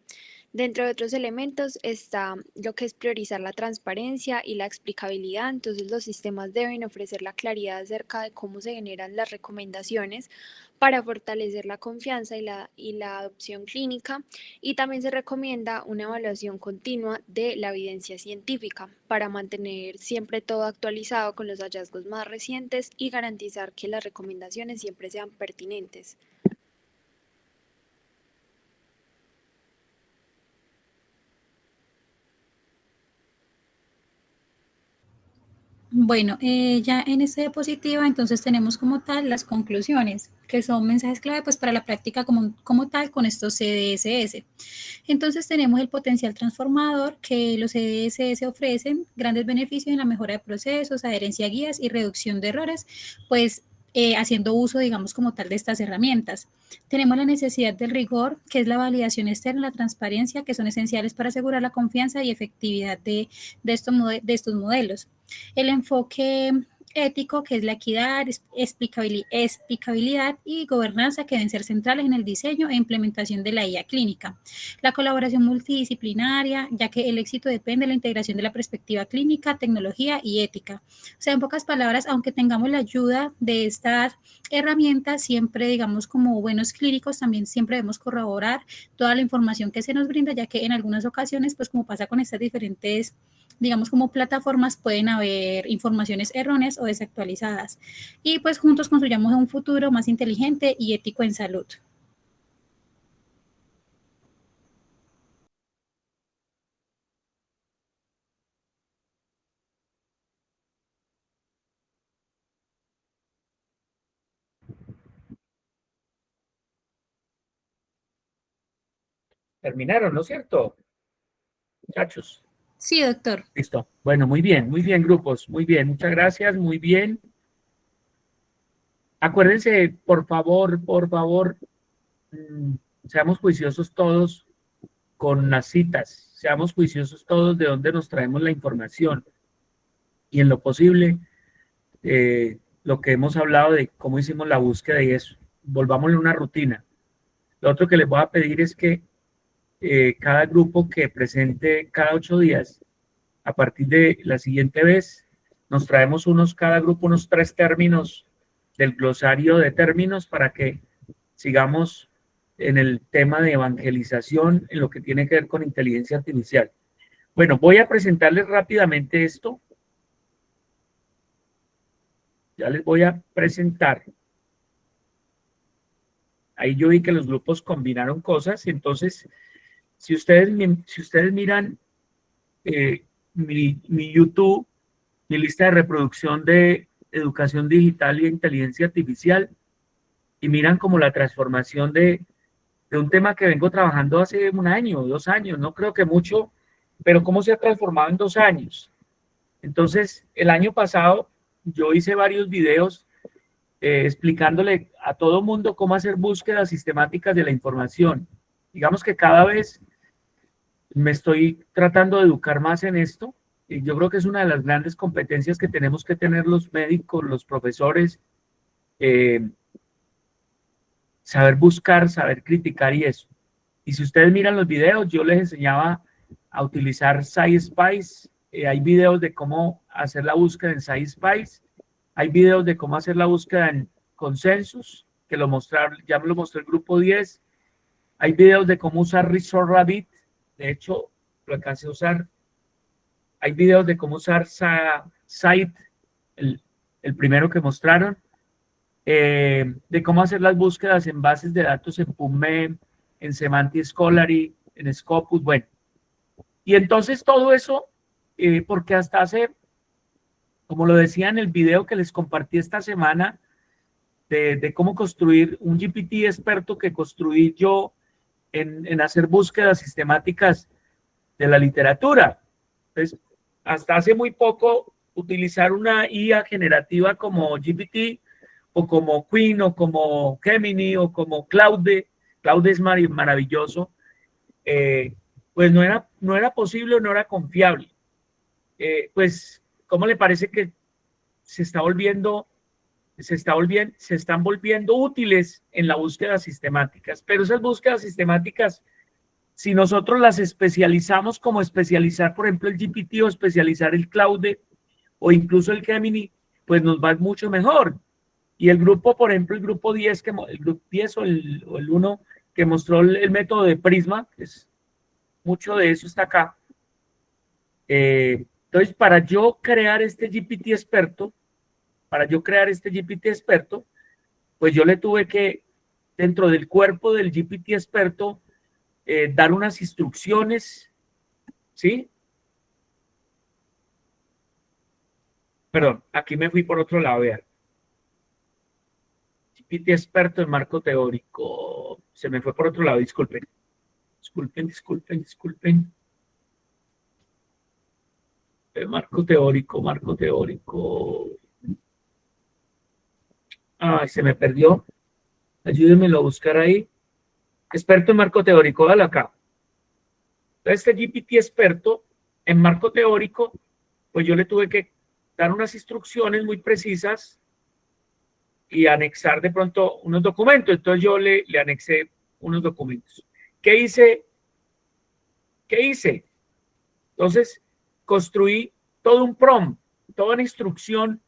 Dentro de otros elementos está lo que es priorizar la transparencia y la explicabilidad. Entonces los sistemas deben ofrecer la claridad acerca de cómo se generan las recomendaciones para fortalecer la confianza y la adopción clínica, y también se recomienda una evaluación continua de la evidencia científica para mantener siempre todo actualizado con los hallazgos más recientes y garantizar que las recomendaciones siempre sean pertinentes. Bueno, ya en esta diapositiva entonces tenemos como tal las conclusiones, que son mensajes clave pues para la práctica como tal con estos CDSS. Entonces tenemos el potencial transformador que los CDSS ofrecen, grandes beneficios en la mejora de procesos, adherencia a guías y reducción de errores, pues haciendo uso, digamos, como tal de estas herramientas. Tenemos la necesidad del rigor, que es la validación externa, la transparencia, que son esenciales para asegurar la confianza y efectividad de estos modelos. El enfoque ético, que es la equidad, explicabilidad y gobernanza, que deben ser centrales en el diseño e implementación de la IA clínica. La colaboración multidisciplinaria, ya que el éxito depende de la integración de la perspectiva clínica, tecnología y ética. O sea, en pocas palabras, aunque tengamos la ayuda de estas herramientas, siempre, digamos, como buenos clínicos, también siempre debemos corroborar toda la información que se nos brinda, ya que en algunas ocasiones, pues como pasa con estas diferentes, digamos, como plataformas, pueden haber informaciones erróneas o desactualizadas. Y pues juntos construyamos un futuro más inteligente y ético en salud. Terminaron, ¿no es cierto, muchachos? Sí, doctor. Listo. Bueno, muy bien, grupos. Muy bien, muchas gracias, muy bien. Acuérdense, por favor, seamos juiciosos todos con las citas, seamos juiciosos todos de dónde nos traemos la información y en lo posible lo que hemos hablado de cómo hicimos la búsqueda y eso, volvámosle una rutina. Lo otro que les voy a pedir es que cada grupo que presente cada 8 días, a partir de la siguiente vez, nos traemos cada grupo unos 3 términos del glosario de términos para que sigamos en el tema de evangelización en lo que tiene que ver con inteligencia artificial. Bueno, voy a presentarles rápidamente esto. Ya les voy a presentar. Ahí yo vi que los grupos combinaron cosas, entonces, si ustedes miran mi YouTube, mi lista de reproducción de educación digital y inteligencia artificial, y miran como la transformación de un tema que vengo trabajando hace 1 año, 2 años, no creo que mucho, pero cómo se ha transformado en 2 años. Entonces, el año pasado yo hice varios videos explicándole a todo mundo cómo hacer búsquedas sistemáticas de la información. Digamos que cada vez me estoy tratando de educar más en esto, y yo creo que es una de las grandes competencias que tenemos que tener los médicos, los profesores, saber buscar, saber criticar y eso. Y si ustedes miran los videos, yo les enseñaba a utilizar SciSpice. Hay videos de cómo hacer la búsqueda en SciSpice. Hay videos de cómo hacer la búsqueda en Consensus, que ya me lo mostró el grupo 10. Hay videos de cómo usar ResourceRabbit de hecho, lo alcancé a usar. Hay videos de cómo usar Site, el primero que mostraron, de cómo hacer las búsquedas en bases de datos en PubMed, en Semantic Scholarly, en Scopus, bueno. Y entonces todo eso, porque hasta hace, como lo decía en el video que les compartí esta semana, de cómo construir un GPT experto que construí yo en hacer búsquedas sistemáticas de la literatura. Entonces, hasta hace muy poco, utilizar una IA generativa como GPT o como Queen o como Gemini o como Claude es maravilloso, pues no era posible o no era confiable. Pues, ¿cómo le parece que se están volviendo útiles en la búsqueda sistemáticas? Pero esas búsquedas sistemáticas, si nosotros las especializamos como especializar, por ejemplo, el GPT o especializar el Claude o incluso el Gemini, pues nos va mucho mejor. Y el grupo, por ejemplo, el grupo 10, el grupo 10 o el 1 que mostró el método de Prisma, pues mucho de eso está acá. Entonces, para yo crear este GPT experto, pues yo le tuve que, dentro del cuerpo del GPT experto, dar unas instrucciones, ¿sí? Perdón, aquí me fui por otro lado, vean. GPT experto en marco teórico. Se me fue por otro lado, disculpen. Disculpen. Marco teórico. Ay, se me perdió. Ayúdenmelo a buscar ahí. Experto en marco teórico, dale acá. Entonces, este GPT experto en marco teórico, pues yo le tuve que dar unas instrucciones muy precisas y anexar de pronto unos documentos. Entonces yo le anexé unos documentos. ¿Qué hice? Entonces construí todo un prompt, toda una instrucción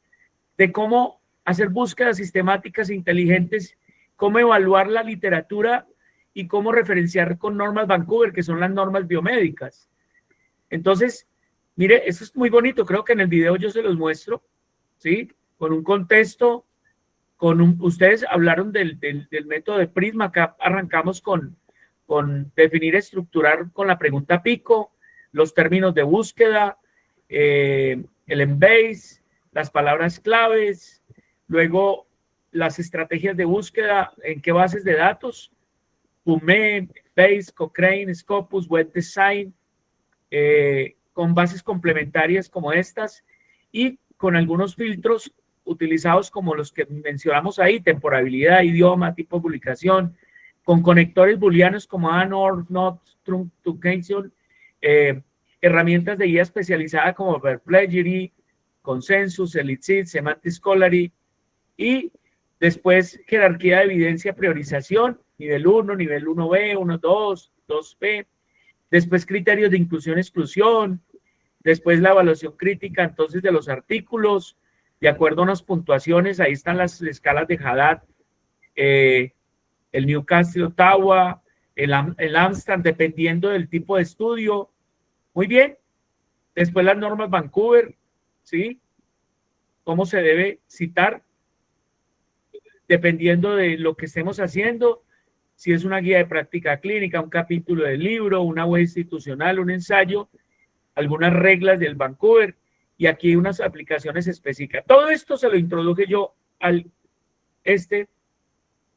de cómo hacer búsquedas sistemáticas e inteligentes, cómo evaluar la literatura y cómo referenciar con normas Vancouver, que son las normas biomédicas. Entonces, mire, esto es muy bonito, creo que en el video yo se los muestro, ¿sí? Con un contexto, ustedes hablaron del método de Prisma, acá arrancamos con definir, estructurar con la pregunta pico, los términos de búsqueda, el embase, las palabras claves, luego las estrategias de búsqueda, en qué bases de datos, PubMed, Base, Cochrane, Scopus, Web Design, con bases complementarias como estas y con algunos filtros utilizados como los que mencionamos ahí, temporalidad, idioma, tipo de publicación, con conectores booleanos como AND, NOT, truncation, herramientas de guía especializada como Verplegery, Consensus, Elixir, Semantic Scholarly, y después jerarquía de evidencia, priorización, nivel 1, nivel 1B, 1.2, 2B, después criterios de inclusión-exclusión, después la evaluación crítica entonces de los artículos, de acuerdo a unas puntuaciones, ahí están las escalas de Haddad, el Newcastle, Ottawa, el Amsterdam, dependiendo del tipo de estudio. Muy bien. Después las normas Vancouver, ¿sí? Cómo se debe citar, dependiendo de lo que estemos haciendo, si es una guía de práctica clínica, un capítulo del libro, una web institucional, un ensayo, algunas reglas del Vancouver, y aquí unas aplicaciones específicas. Todo esto se lo introduje yo al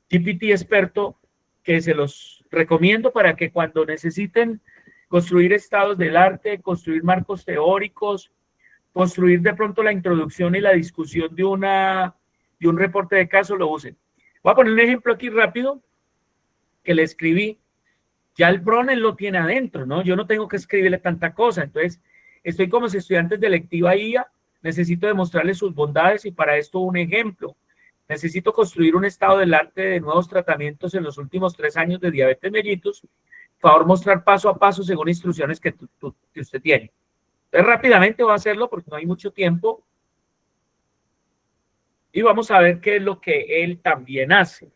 GPT experto, que se los recomiendo para que cuando necesiten construir estados del arte, construir marcos teóricos, construir de pronto la introducción y la discusión de un reporte de caso, lo usen. Voy a poner un ejemplo aquí rápido que le escribí. Ya el PRON él lo tiene adentro, ¿no? Yo no tengo que escribirle tanta cosa. Entonces, estoy como si estudiantes de electiva IA, necesito demostrarles sus bondades y para esto un ejemplo. Necesito construir un estado del arte de nuevos tratamientos en los últimos 3 años de diabetes mellitus. Por favor, mostrar paso a paso según instrucciones que usted tiene. Entonces, rápidamente voy a hacerlo porque no hay mucho tiempo. Y vamos a ver qué es lo que él también hace.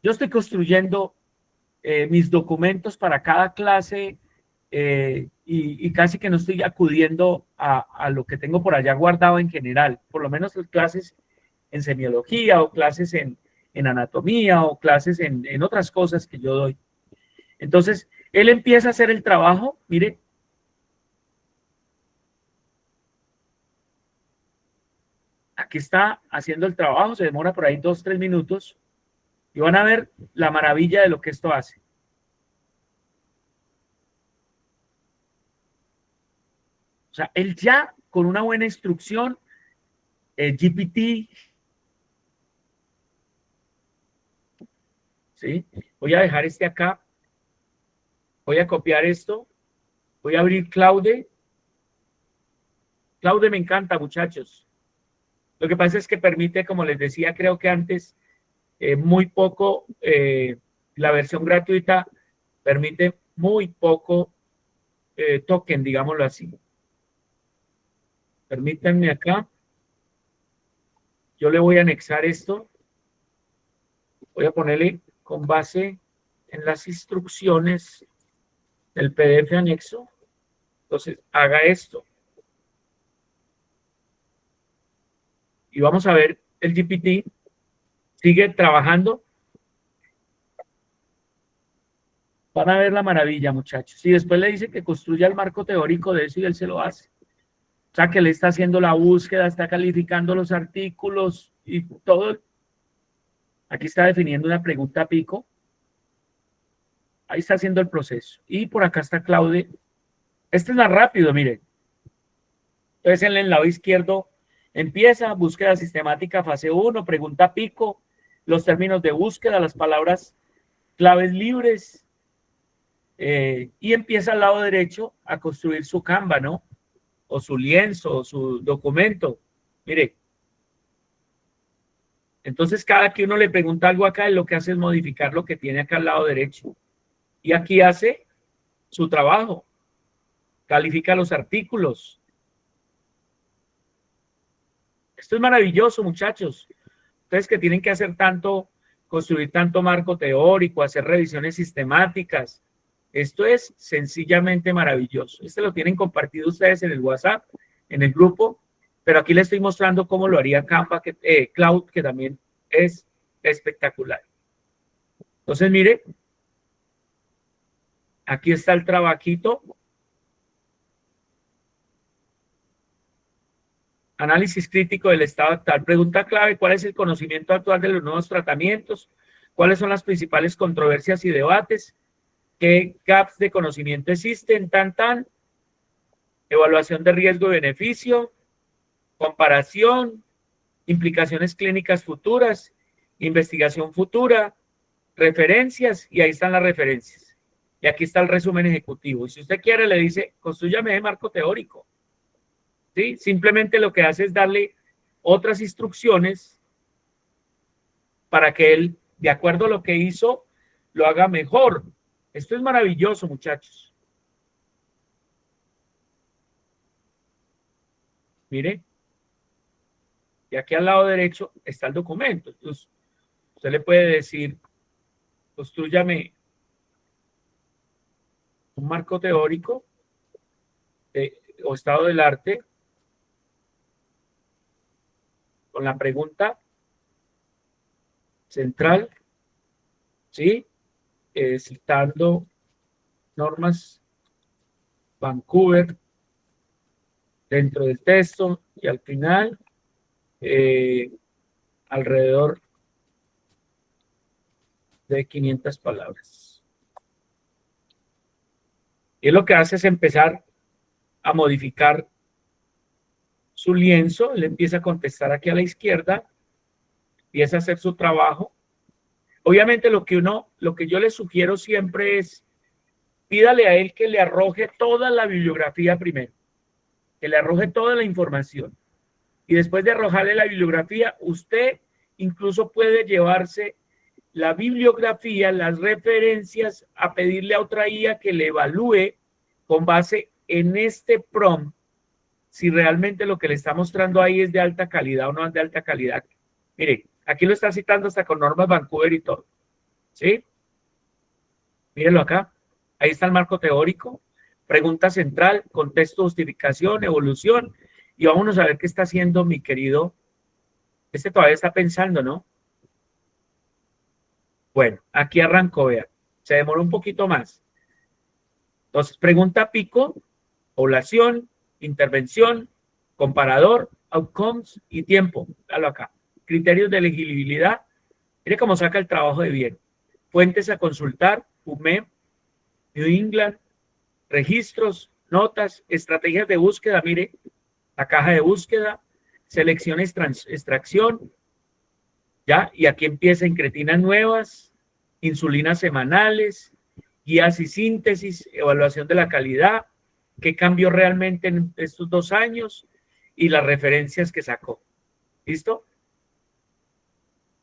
Yo estoy construyendo mis documentos para cada clase y casi que no estoy acudiendo a lo que tengo por allá guardado en general, por lo menos las clases en semiología o clases en anatomía o clases en otras cosas que yo doy. Entonces, él empieza a hacer el trabajo, mire. Aquí está haciendo el trabajo, se demora por ahí 2-3 minutos y van a ver la maravilla de lo que esto hace. O sea, él ya con una buena instrucción, GPT, ¿sí? Voy a dejar este acá, voy a copiar esto, voy a abrir Claude. Claude me encanta, muchachos. Lo que pasa es que permite, como les decía, creo que antes, muy poco, la versión gratuita permite muy poco token, digámoslo así. Permítanme acá. Yo le voy a anexar esto. Voy a ponerle con base en las instrucciones del PDF anexo. Entonces, haga esto. Y vamos a ver el GPT. Sigue trabajando. Van a ver la maravilla, muchachos. Y después le dice que construya el marco teórico de eso y él se lo hace. O sea, que le está haciendo la búsqueda, está calificando los artículos y todo. Aquí está definiendo una pregunta pico. Ahí está haciendo el proceso. Y por acá está Claude. Este es más rápido, miren. Entonces en el lado izquierdo empieza, búsqueda sistemática fase 1, pregunta pico, los términos de búsqueda, las palabras claves libres. Y empieza al lado derecho a construir su Canva, ¿no? O su lienzo, o su documento. Mire. Entonces, cada que uno le pregunta algo acá, lo que hace es modificar lo que tiene acá al lado derecho. Y aquí hace su trabajo. Califica los artículos. Esto es maravilloso, muchachos. Ustedes que tienen que hacer tanto, construir tanto marco teórico, hacer revisiones sistemáticas. Esto es sencillamente maravilloso. Este lo tienen compartido ustedes en el WhatsApp, en el grupo, pero aquí les estoy mostrando cómo lo haría Canva, Cloud, que también es espectacular. Entonces, mire, aquí está el trabajito. Análisis crítico del estado actual. Pregunta clave, ¿cuál es el conocimiento actual de los nuevos tratamientos? ¿Cuáles son las principales controversias y debates? ¿Qué gaps de conocimiento existen? Evaluación de riesgo y beneficio, comparación, implicaciones clínicas futuras, investigación futura, referencias, y ahí están las referencias. Y aquí está el resumen ejecutivo. Y si usted quiere, le dice, construyame el marco teórico. ¿Sí? Simplemente lo que hace es darle otras instrucciones para que él, de acuerdo a lo que hizo, lo haga mejor. Esto es maravilloso, muchachos. Mire. Y aquí al lado derecho está el documento. Entonces, usted le puede decir, construyame un marco teórico o estado del arte con la pregunta central, ¿sí? Citando normas Vancouver dentro del texto y al final alrededor de 500 palabras. Y lo que hace es empezar a modificar su lienzo. Él empieza a contestar aquí a la izquierda, empieza a hacer su trabajo. Obviamente lo que yo le sugiero siempre es, pídale a él que le arroje toda la bibliografía primero, que le arroje toda la información. Y después de arrojarle la bibliografía, usted incluso puede llevarse la bibliografía, las referencias, a pedirle a otra IA que le evalúe con base en este prompt si realmente lo que le está mostrando ahí es de alta calidad o no es de alta calidad. Mire, aquí lo está citando hasta con normas Vancouver y todo. ¿Sí? Mírenlo acá. Ahí está el marco teórico. Pregunta central, contexto, justificación, evolución. Y vámonos a ver qué está haciendo mi querido. Este todavía está pensando, ¿no? Bueno, aquí arrancó, vea. Se demoró un poquito más. Entonces, pregunta pico, población, intervención, comparador, outcomes y tiempo. Dalo acá. Criterios de elegibilidad. Mire cómo saca el trabajo de bien. Fuentes a consultar, UMEM, New England, registros, notas, estrategias de búsqueda. Mire, la caja de búsqueda, selección, extracción. ¿Ya? Y aquí empieza incretinas nuevas, insulinas semanales, guías y síntesis, evaluación de la calidad, qué cambió realmente en estos 2 años y las referencias que sacó. ¿Listo?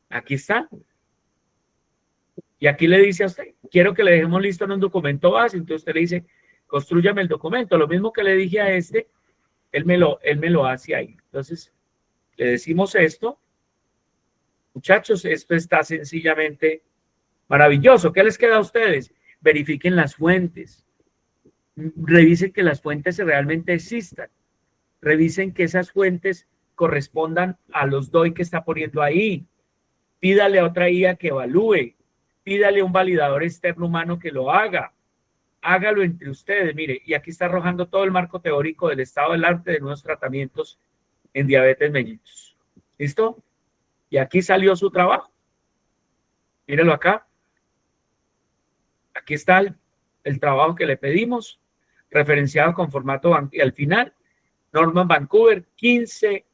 Aquí está. Y aquí le dice a usted, quiero que le dejemos listo en un documento base. Entonces usted le dice, constrúyame el documento. Lo mismo que le dije a este, él me lo hace ahí. Entonces, le decimos esto. Muchachos, esto está sencillamente maravilloso. ¿Qué les queda a ustedes? Verifiquen las fuentes. Revisen que las fuentes realmente existan. Revisen que esas fuentes correspondan a los DOI que está poniendo ahí. Pídale a otra IA que evalúe. Pídale a un validador externo humano que lo haga. Hágalo entre ustedes. Mire, y aquí está arrojando todo el marco teórico del estado del arte de nuevos tratamientos en diabetes mellitus. ¿Listo? Y aquí salió su trabajo. Mírenlo acá. Aquí está el trabajo que le pedimos, referenciado con formato y al final, Norman Vancouver, 15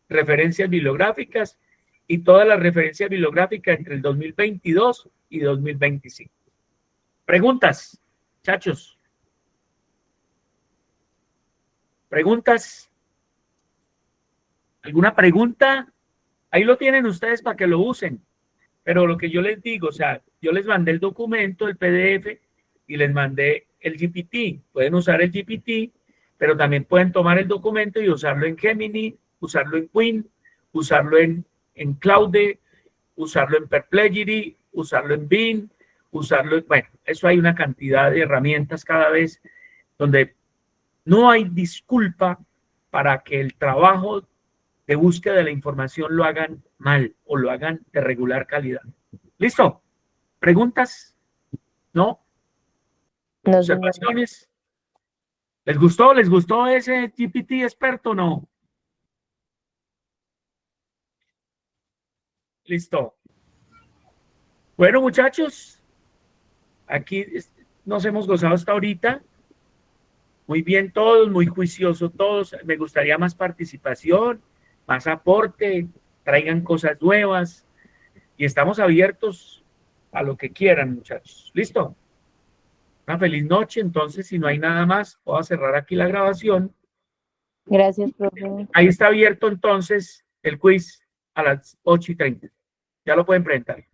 referencias bibliográficas y todas las referencias bibliográficas entre el 2022 y 2025. Preguntas, chachos. ¿Preguntas? ¿Alguna pregunta? Ahí lo tienen ustedes para que lo usen. Pero lo que yo les digo, o sea, yo les mandé el documento, el PDF, y les mandé el GPT. Pueden usar el GPT, pero también pueden tomar el documento y usarlo en Gemini, usarlo en Quinn, usarlo en Claude, usarlo en Perplexity, usarlo en Bing, usarlo en... Bueno, eso hay una cantidad de herramientas cada vez donde no hay disculpa para que el trabajo de búsqueda de la información lo hagan mal o lo hagan de regular calidad. ¿Listo? ¿Preguntas? ¿No? ¿Observaciones? ¿Les gustó? ¿Les gustó ese GPT experto o no? Listo. Bueno, muchachos, aquí nos hemos gozado hasta ahorita. Muy bien todos, muy juicioso todos. Me gustaría más participación, más aporte, traigan cosas nuevas y estamos abiertos a lo que quieran, muchachos. ¿Listo? Una feliz noche. Entonces, si no hay nada más, voy a cerrar aquí la grabación. Gracias, profe. Ahí está abierto entonces el quiz a las 8:30. Ya lo pueden presentar.